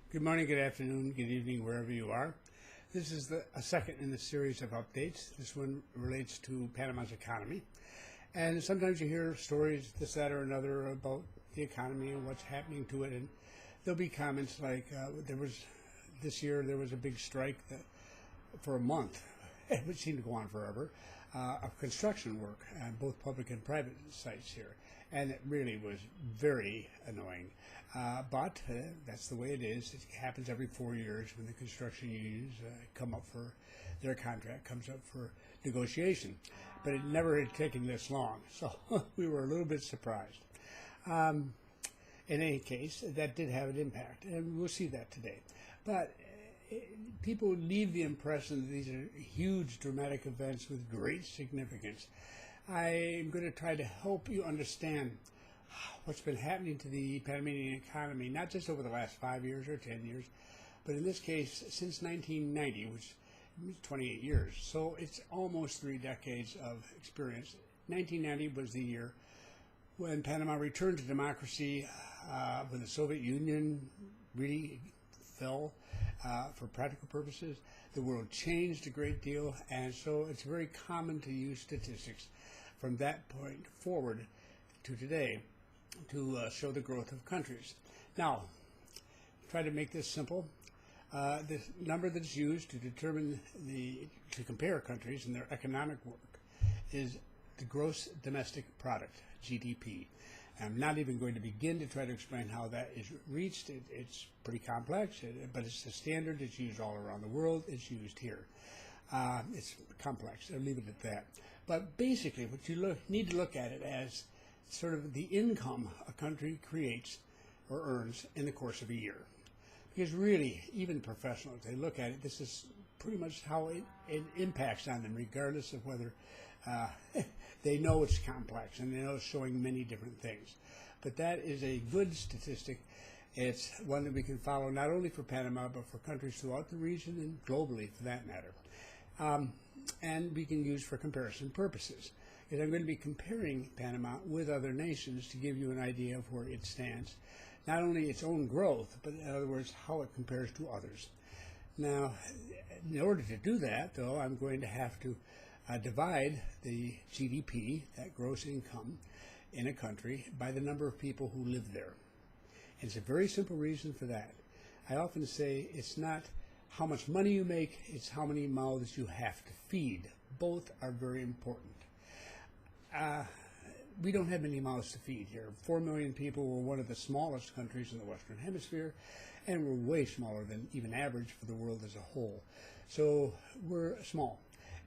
Good morning, good afternoon, good evening, wherever you are. This is a second in the series of updates. This one relates to Panama's economy. And sometimes you hear stories, this, that, or another, about the economy and what's happening to it. And there'll be comments like, this year there was a big strike for a month. It would seem to go on forever, of construction work on both public and private sites here. And it really was very annoying. But that's the way it is. It happens every 4 years when the construction unions come up for their contract, comes up for negotiation. But it never had taken this long, so we were a little bit surprised. In any case, that did have an impact, and we'll see that today. But people leave the impression that these are huge, dramatic events with great significance. I'm going to try to help you understand what's been happening to the Panamanian economy, not just over the last 5 years or 10 years, but in this case, since 1990, which is 28 years. So it's almost 3 decades of experience. 1990 was the year when Panama returned to democracy, when the Soviet Union really fell for practical purposes. The world changed a great deal, and so it's very common to use statistics from that point forward to today to show the growth of countries. Now, try to make this simple. The number that's used to determine to compare countries and their economic work is the gross domestic product, GDP. I'm not even going to begin to try to explain how that is reached. It's pretty complex, but it's the standard. It's used all around the world. It's used here. It's complex. I'll leave it at that. But basically, what you need to look at it as sort of the income a country creates or earns in the course of a year. Because really, even professionals, they look at it, this is pretty much how it impacts on them, regardless of whether they know it's complex and they know it's showing many different things. But that is a good statistic. It's one that we can follow not only for Panama, but for countries throughout the region and globally, for that matter. And we can use for comparison purposes. Because I'm going to be comparing Panama with other nations to give you an idea of where it stands. Not only its own growth, but in other words, how it compares to others. Now, in order to do that, though, I'm going to have to divide the GDP, that gross income, in a country by the number of people who live there. And it's a very simple reason for that. I often say it's not how much money you make, it's how many mouths you have to feed. Both are very important. We don't have many mouths to feed here. 4 million people. We're one of the smallest countries in the Western Hemisphere, and we're way smaller than even average for the world as a whole. So we're small.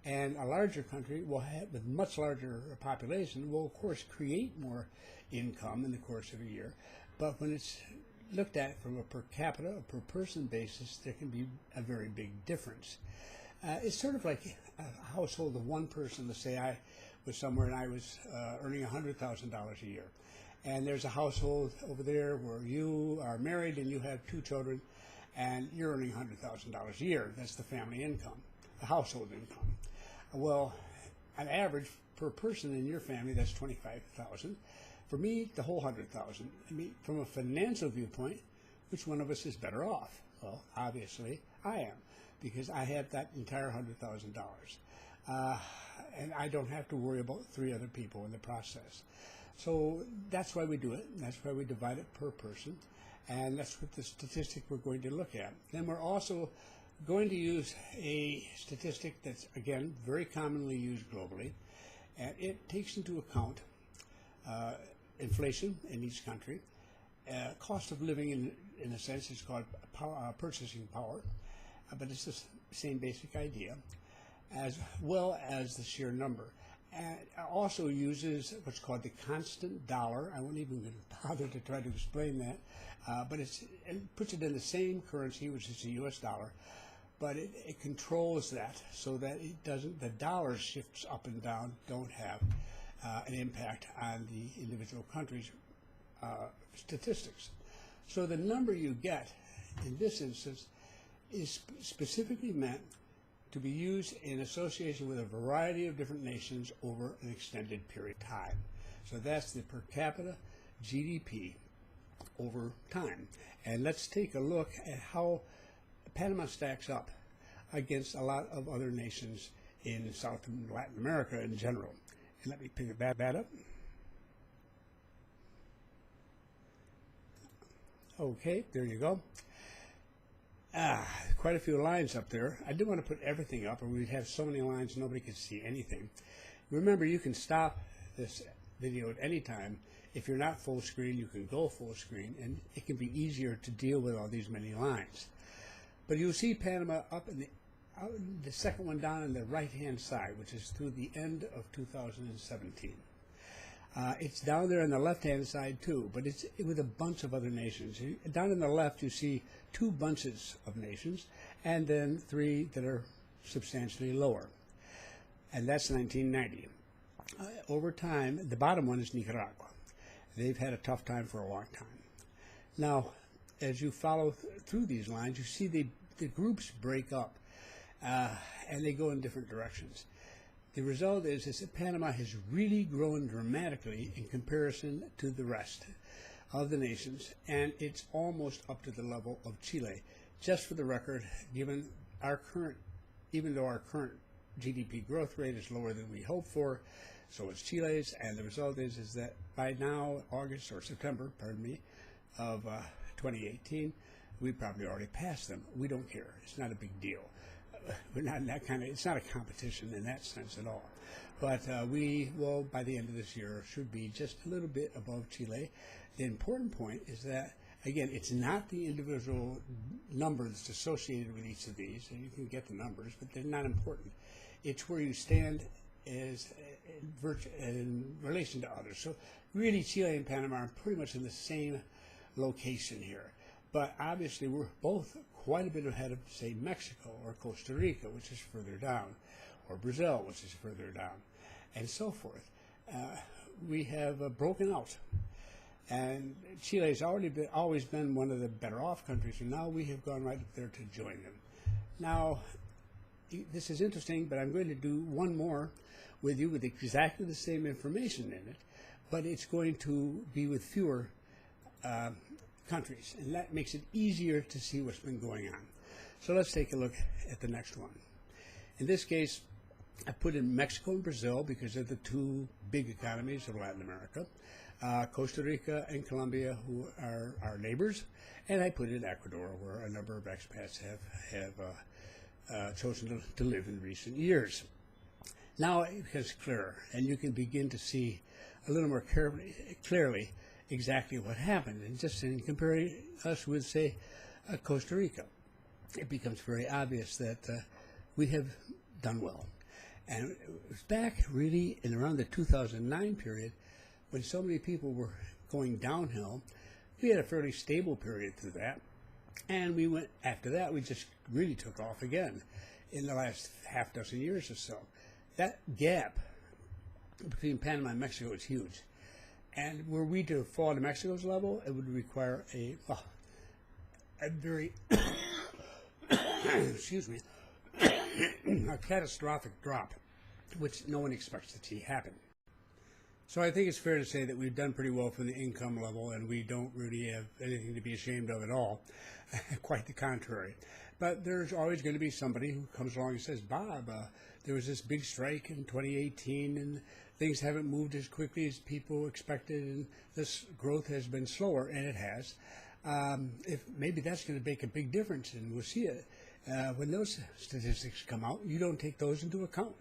And a larger country with much larger population will, of course, create more income in the course of a year. But when it's looked at from a per capita or per person basis, there can be a very big difference. It's sort of like a household of one person. Let's say I was somewhere and I was earning $100,000 a year. And there's a household over there where you are married and you have 2 children and you're earning $100,000 a year. That's the family income, the household income. Well, on average per person in your family, that's $25,000. For me, the whole $100,000. I mean, from a financial viewpoint, which one of us is better off? Well, obviously, I am, because I have that entire $100,000. And I don't have to worry about 3 other people in the process. So that's why we do it. And that's why we divide it per person. And that's what the statistic we're going to look at. Then we're also going to use a statistic that's, again, very commonly used globally. And it takes into account inflation in each country, cost of living in a sense. It's called purchasing power, but it's the same basic idea, as well as the sheer number. And also uses what's called the constant dollar. I won't even bother to try to explain that, but it puts it in the same currency, which is the US dollar, but it controls that so that it doesn't, the dollar shifts up and down don't have an impact on the individual country's statistics. So the number you get in this instance is specifically meant to be used in association with a variety of different nations over an extended period of time. So that's the per capita GDP over time. And let's take a look at how Panama stacks up against a lot of other nations in South and Latin America in general. And let me pick that up. Okay, there you go. Quite a few lines up there. I didn't want to put everything up, or we'd have so many lines nobody could see anything. Remember, you can stop this video at any time. If you're not full screen, you can go full screen, and it can be easier to deal with all these many lines. But you'll see Panama up in the second one down on the right-hand side, which is through the end of 2017. It's down there on the left-hand side too, but it's with a bunch of other nations. Down on the left, you see 2 bunches of nations, and then 3 that are substantially lower. And that's 1990. Over time, the bottom one is Nicaragua. They've had a tough time for a long time. Now, as you follow through these lines, you see the groups break up, and they go in different directions. The result is that Panama has really grown dramatically in comparison to the rest of the nations, and it's almost up to the level of Chile. Just for the record, given even though our current GDP growth rate is lower than we hoped for, so is Chile's, and the result is that by now, August or September, pardon me, of 2018, we probably already passed them. We don't care. It's not a big deal. We're not in that kind of, it's not a competition in that sense at all. But we will, by the end of this year, should be just a little bit above Chile. The important point is that, again, it's not the individual number that's associated with each of these, and you can get the numbers, but they're not important. It's where you stand as in relation to others. So really, Chile and Panama are pretty much in the same location here. But obviously, we're both quite a bit ahead of, say, Mexico or Costa Rica, which is further down, or Brazil, which is further down, and so forth. We have broken out. And Chile has always been one of the better off countries, and now we have gone right up there to join them. Now, this is interesting, but I'm going to do one more with you with exactly the same information in it, but it's going to be with fewer countries, and that makes it easier to see what's been going on. So let's take a look at the next one. In this case, I put in Mexico and Brazil because they're the 2 big economies of Latin America. Costa Rica and Colombia, who are our neighbors, and I put in Ecuador, where a number of expats have chosen to live in recent years. Now it becomes clearer, and you can begin to see a little more clearly exactly what happened. And just in comparing us with, say, Costa Rica, it becomes very obvious that we have done well. And it was back really in around the 2009 period when so many people were going downhill. We had a fairly stable period through that. And we went, after that, we just really took off again in the last half dozen years or so. That gap between Panama and Mexico is huge. And were we to fall to Mexico's level, it would require a very, excuse me, a catastrophic drop, which no one expects to see happen. So I think it's fair to say that we've done pretty well from the income level, and we don't really have anything to be ashamed of at all. Quite the contrary. But there's always going to be somebody who comes along and says, Bob, there was this big strike in 2018, and things haven't moved as quickly as people expected, and this growth has been slower, and it has. If maybe that's going to make a big difference, and we'll see it. When those statistics come out, you don't take those into account.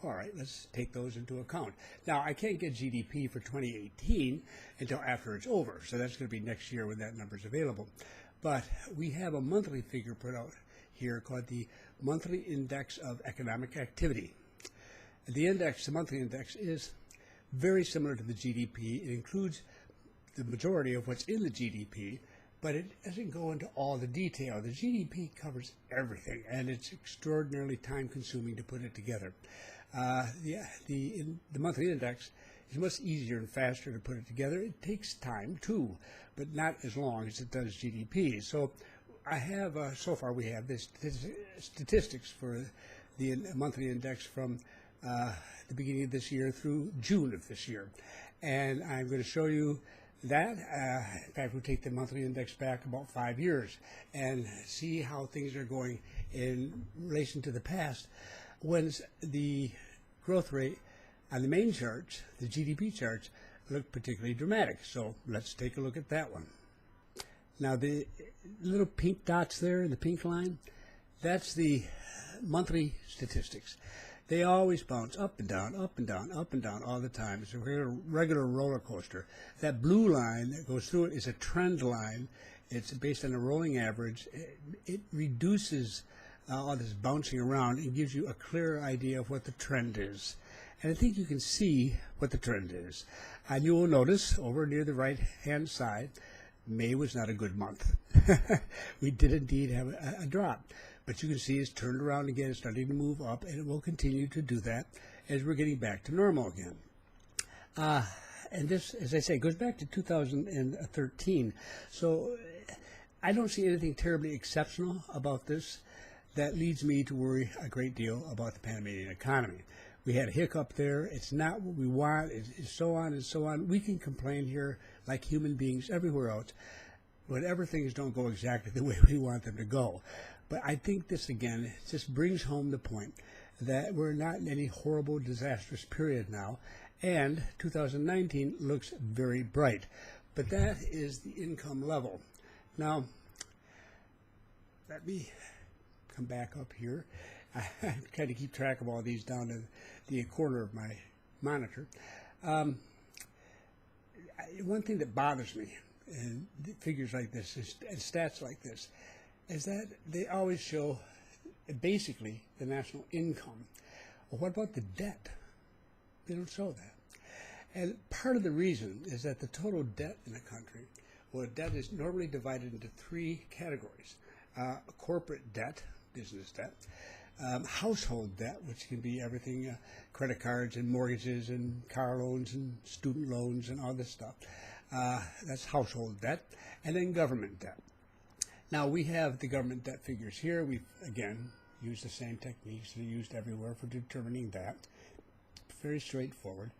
All right, let's take those into account. Now, I can't get GDP for 2018 until after it's over, so that's going to be next year when that number is available. But we have a monthly figure put out here called the Monthly Index of Economic Activity. The monthly index, is very similar to the GDP. It includes the majority of what's in the GDP, but it doesn't go into all the detail. The GDP covers everything, and it's extraordinarily time-consuming to put it together. The monthly index is much easier and faster to put it together. It takes time, too, but not as long as it does GDP. So I have, so far we have this statistics for the monthly index from the beginning of this year through June of this year. And I'm going to show you That, in fact, we'll take the monthly index back about 5 years and see how things are going in relation to the past, when the growth rate on the main charts, the GDP charts, look particularly dramatic. So let's take a look at that one. Now, the little pink dots there in the pink line, that's the monthly statistics. They always bounce up and down, up and down, up and down all the time. It's a regular roller coaster. That blue line that goes through it is a trend line. It's based on a rolling average. It reduces all this bouncing around and gives you a clearer idea of what the trend is. And I think you can see what the trend is. And you will notice over near the right-hand side, May was not a good month. We did indeed have a drop. But you can see it's turned around again, starting to move up, and it will continue to do that as we're getting back to normal again. And this, as I say, goes back to 2013. So I don't see anything terribly exceptional about this that leads me to worry a great deal about the Panamanian economy. We had a hiccup there. It's not what we want. It's so on and so on. We can complain here like human beings everywhere else whenever things don't go exactly the way we want them to go. But I think this, again, just brings home the point that we're not in any horrible, disastrous period now, and 2019 looks very bright. But that is the income level. Now, let me come back up here. I kind of keep track of all these down to the corner of my monitor. One thing that bothers me in figures like this, and stats like this, is that they always show basically the national income. Well, what about the debt? They don't show that. And part of the reason is that the total debt in a country, well, debt is normally divided into three categories. Corporate debt, business debt, household debt, which can be everything, credit cards and mortgages and car loans and student loans and all this stuff. That's household debt. And then government debt. Now, we have the government debt figures here. We've, again, used the same techniques that are used everywhere for determining that. Very straightforward.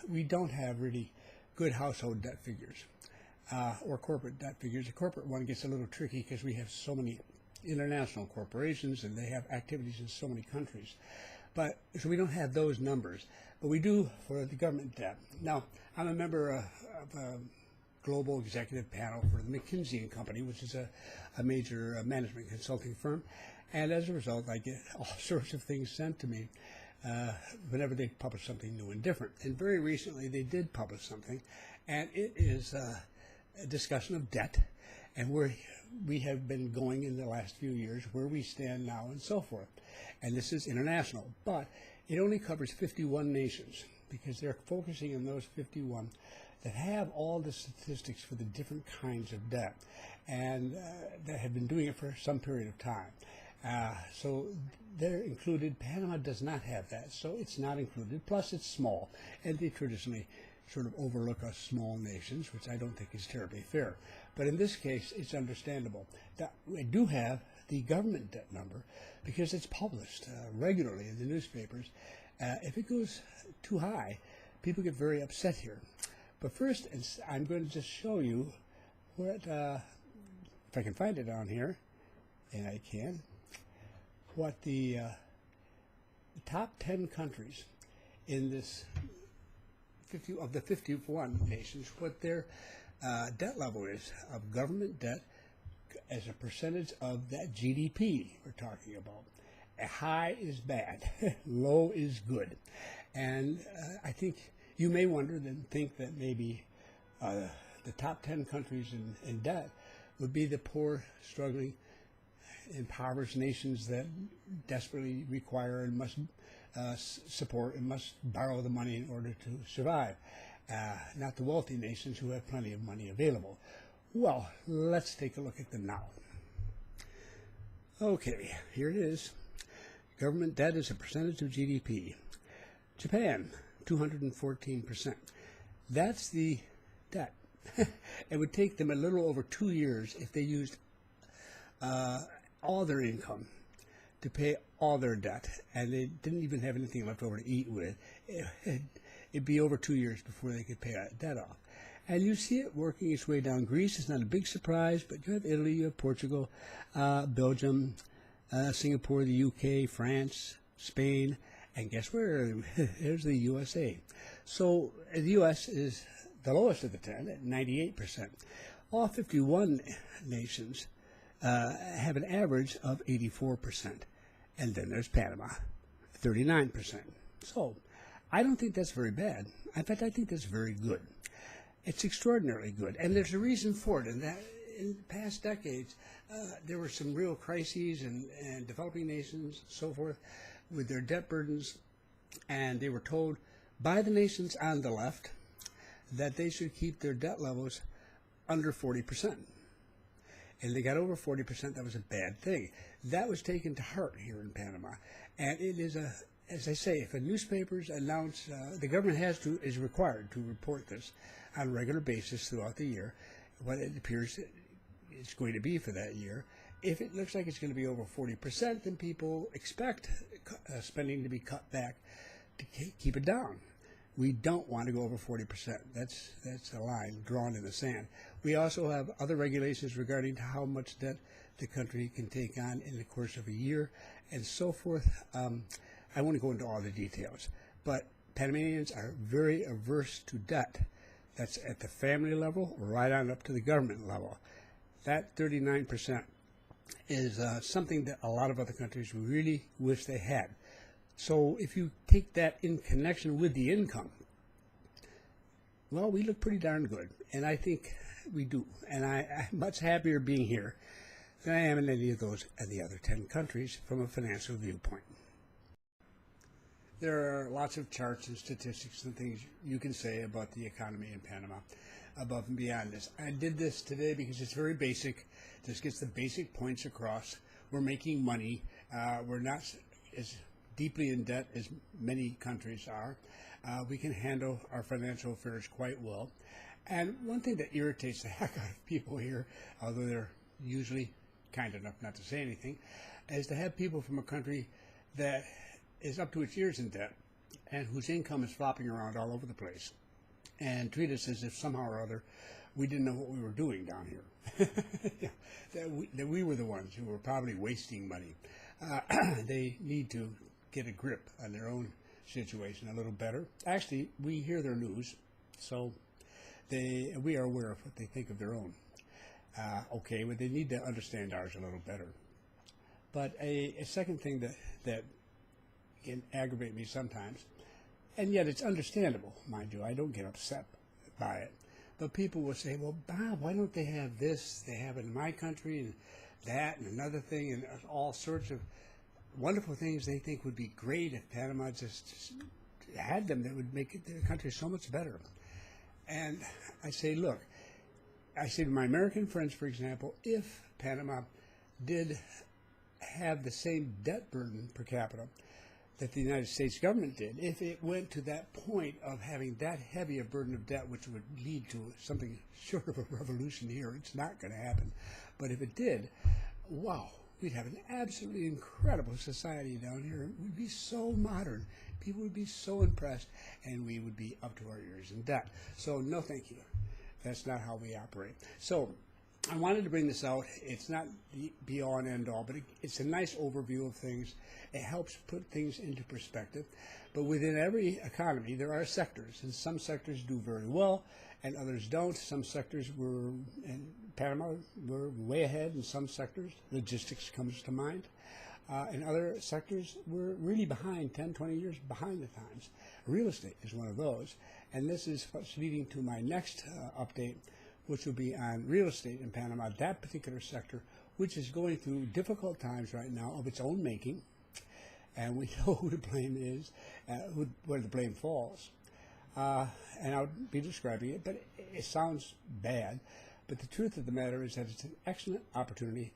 We don't have really good household debt figures or corporate debt figures. The corporate one gets a little tricky because we have so many international corporations and they have activities in so many countries. So we don't have those numbers. But we do for the government debt. Now, I'm a member of a global executive panel for the McKinsey & Company, which is a major management consulting firm. And as a result, I get all sorts of things sent to me whenever they publish something new and different. And very recently, they did publish something, and it is a discussion of debt and where we have been going in the last few years, where we stand now, and so forth. And this is international, but it only covers 51 nations because they're focusing on those 51 that have all the statistics for the different kinds of debt, and that have been doing it for some period of time. So they're included. Panama does not have that, so it's not included. Plus, it's small, and they traditionally sort of overlook us small nations, which I don't think is terribly fair. But in this case, it's understandable. That we do have the government debt number because it's published regularly in the newspapers. If it goes too high, people get very upset here. But first, I'm going to just show you what, if I can find it on here, and I can, what the top 10 countries in this of the 51 nations, what their debt level is of government debt as a percentage of that GDP we're talking about. High is bad, low is good. And I think you may wonder and think that maybe the top 10 countries in debt would be the poor, struggling, impoverished nations that desperately require and must support and must borrow the money in order to survive, not the wealthy nations who have plenty of money available. Well, let's take a look at them now. Okay, here it is. Government debt is a percentage of GDP. Japan, 214%. That's the debt. It would take them a little over 2 years if they used all their income to pay all their debt, and they didn't even have anything left over to eat with. It'd be over 2 years before they could pay that debt off. And you see it working its way down. Greece is not a big surprise, but you have Italy, you have Portugal, Belgium, Singapore, the UK, France, Spain, and guess where? There's the USA. So the U.S. is the lowest of the 10 at 98%. All 51 nations have an average of 84%. And then there's Panama, 39%. So I don't think that's very bad. In fact, I think that's very good. It's extraordinarily good. And there's a reason for it. And that in past decades, there were some real crises and developing nations, so forth, with their debt burdens. And they were told by the nations on the left that they should keep their debt levels under 40%. And they got over 40%, that was a bad thing. That was taken to heart here in Panama. And it is as I say, if a newspapers announce, the government is required to report this on a regular basis throughout the year, what it appears it's going to be for that year. If it looks like it's going to be over 40%, then people expect spending to be cut back to keep it down. We don't want to go over 40%. That's a line drawn in the sand. We also have other regulations regarding how much debt the country can take on in the course of a year and so forth. I won't go into all the details, but Panamanians are very averse to debt. That's at the family level right on up to the government level. That 39% is something that a lot of other countries really wish they had. So if you take that in connection with the income, well, we look pretty darn good, and I think we do. And I'm much happier being here than I am in any of those and the other 10 countries from a financial viewpoint. There are lots of charts and statistics and things you can say about the economy in Panama above and beyond this. I did this today because it's very basic. This gets the basic points across. We're making money. We're not as deeply in debt as many countries are. We can handle our financial affairs quite well. And one thing that irritates the heck out of people here, although they're usually kind enough not to say anything, is to have people from a country that is up to its ears in debt and whose income is flopping around all over the place and treat us as if somehow or other we didn't know what we were doing down here. Yeah, that we were the ones who were probably wasting money. They need to get a grip on their own situation a little better. Actually, we hear their news, so we are aware of what they think of their own. Okay, but they need to understand ours a little better. But a second thing that can aggravate me sometimes, and yet it's understandable, mind you, I don't get upset by it, but people will say, well, Bob, why don't they have this? They have it in my country, and that, and another thing, and all sorts of wonderful things they think would be great if Panama just had them that would make their country so much better. And I say, look, I say to my American friends, for example, if Panama did have the same debt burden per capita that the United States government did, if it went to that point of having that heavy a burden of debt, which would lead to something short of a revolution here, it's not going to happen. But if it did, wow, we'd have an absolutely incredible society down here. We'd be so modern. People would be so impressed, and we would be up to our ears in debt. So no thank you. That's not how we operate. So I wanted to bring this out. It's not the be-all and end-all, but it's a nice overview of things. It helps put things into perspective. But within every economy, there are sectors, and some sectors do very well, and others don't. Some sectors in Panama, we're way ahead in some sectors. Logistics comes to mind. In other sectors, we're really behind, 10, 20 years behind the times. Real estate is one of those. And this is what's leading to my next update, which will be on real estate in Panama, that particular sector, which is going through difficult times right now of its own making. And we know who the blame is, where the blame falls. And I'll be describing it, but it sounds bad. But the truth of the matter is that it's an excellent opportunity,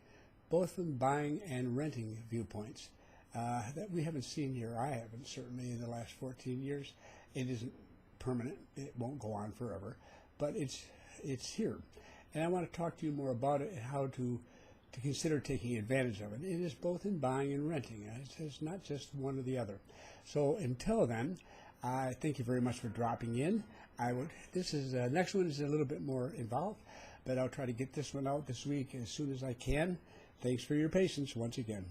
both from buying and renting viewpoints, that we haven't seen here. I haven't, certainly in the last 14 years. It isn't permanent. It won't go on forever. But it's here. And I want to talk to you more about it and how to consider taking advantage of it. It is both in buying and renting. It's not just one or the other. So until then, I thank you very much for dropping in. I would. This is next one is a little bit more involved, but I'll try to get this one out this week as soon as I can. Thanks for your patience once again.